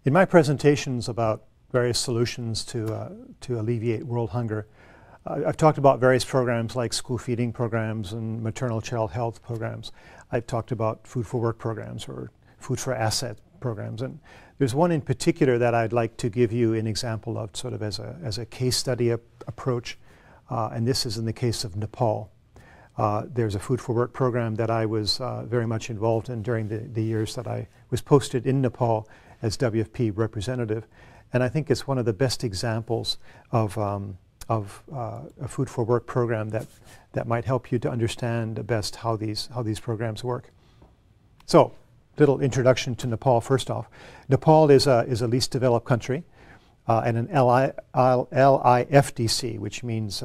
In my presentations about various solutions to alleviate world hunger, I've talked about various programs like school feeding programs and maternal child health programs. I've talked about food for work programs or food for asset programs. And there's one in particular that I'd like to give you an example of sort of as a case study approach. And this is in the case of Nepal. There's a food for work program that I was very much involved in during the years that I was posted in Nepal as WFP representative. And I think it's one of the best examples of a food for work program that might help you to understand best how these programs work. So, little introduction to Nepal first off. Nepal is a least developed country and an LIFDC, which means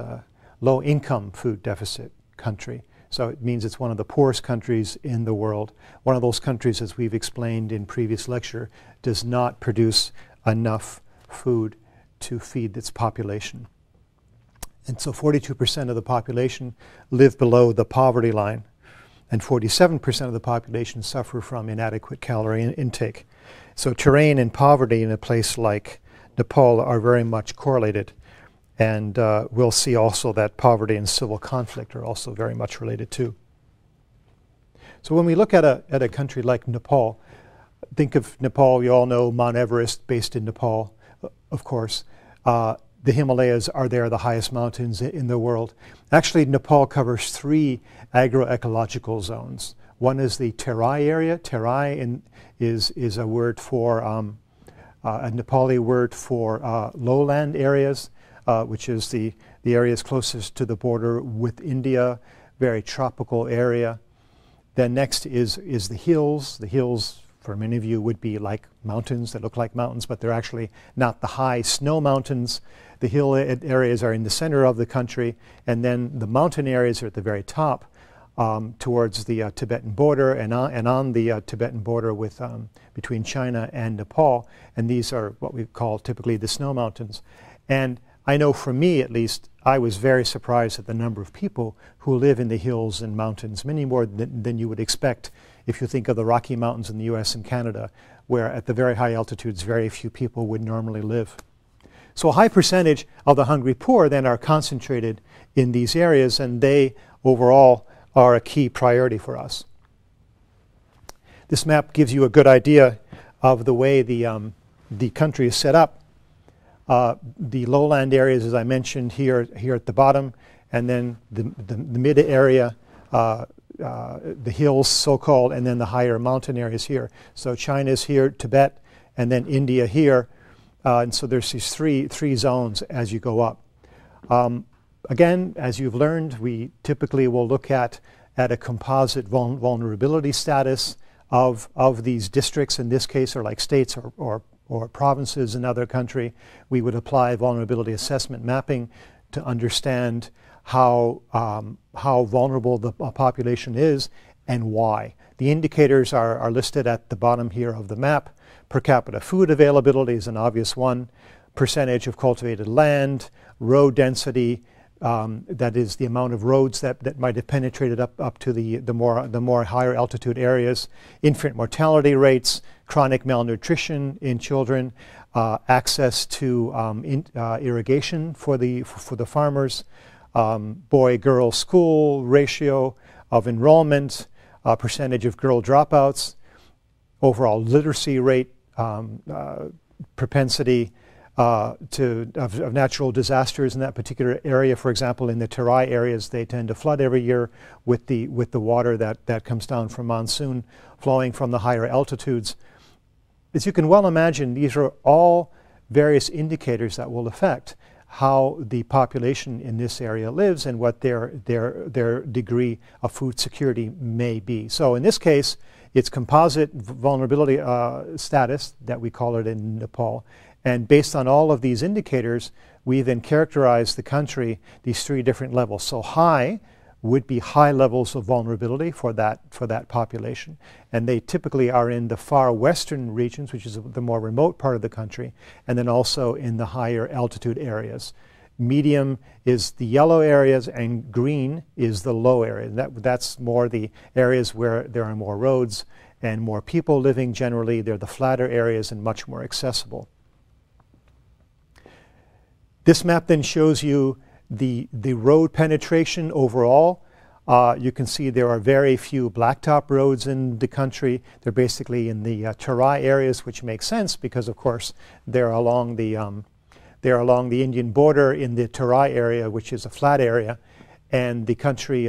low income food deficit country. So it means it's one of the poorest countries in the world. One of those countries, as we've explained in previous lecture, does not produce enough food to feed its population. And so 42% of the population live below the poverty line, and 47% of the population suffer from inadequate calorie intake. So terrain and poverty in a place like Nepal are very much correlated. And we'll see also that poverty and civil conflict are also very much related too. So when we look at a country like Nepal, think of Nepal, you all know Mount Everest based in Nepal, of course. The Himalayas are there, the highest mountains in the world. Actually, Nepal covers 3 agroecological zones. One is the Terai area. Terai is a word for, a Nepali word for lowland areas. Which is the areas closest to the border with India, very tropical area. Then next is the hills. The hills, for many of you, would be like mountains that look like mountains, but they're actually not the high snow mountains. The hill areas are in the center of the country, and then the mountain areas are at the very top towards the Tibetan border and on the Tibetan border with between China and Nepal. And these are what we call typically the snow mountains. And I know for me, at least, I was very surprised at the number of people who live in the hills and mountains, many more than you would expect if you think of the Rocky Mountains in the US and Canada, where at the very high altitudes, very few people would normally live. So a high percentage of the hungry poor then are concentrated in these areas, and they overall are a key priority for us. This map gives you a good idea of the way the country is set up. The lowland areas, as I mentioned, here at the bottom, and then the mid area, the hills, so-called, and then the higher mountain areas here. So China's here, Tibet, and then India here, and so there's these three zones as you go up. Again, as you've learned, we typically will look at a composite vulnerability status of these districts. In this case, are like states or provinces in other country. We would apply vulnerability assessment mapping to understand how vulnerable the population is and why. The indicators are listed at the bottom here of the map. Per capita food availability is an obvious one. Percentage of cultivated land, road density, that is the amount of roads that might have penetrated up to the more higher altitude areas, infant mortality rates, chronic malnutrition in children, access to irrigation for the farmers, boy-girl school ratio of enrollment, percentage of girl dropouts, overall literacy rate, propensity of natural disasters in that particular area. For example, in the Terai areas, they tend to flood every year with the water that comes down from monsoon flowing from the higher altitudes. As you can well imagine, these are all various indicators that will affect how the population in this area lives and what their degree of food security may be. So in this case, it's composite vulnerability status that we call it in Nepal. And based on all of these indicators, we then characterize the country, these 3 different levels. So high would be high levels of vulnerability for that population. And they typically are in the far western regions, which is the more remote part of the country, and then also in the higher altitude areas. Medium is the yellow areas, and green is the low area. That's more the areas where there are more roads and more people living generally. They're the flatter areas and much more accessible. This map then shows you the road penetration overall. You can see there are very few blacktop roads in the country. They're basically in the Terai areas, which makes sense because, of course, they're along the Indian border in the Terai area, which is a flat area, and the country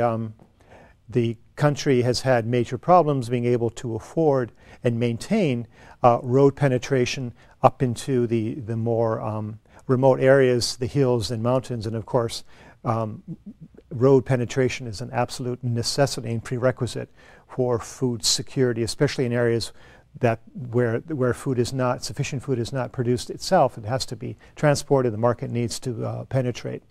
has had major problems being able to afford and maintain road penetration up into the more remote areas, the hills and mountains, and of course road penetration is an absolute necessity and prerequisite for food security, especially in areas where sufficient food is not produced itself. It has to be transported. The market needs to penetrate.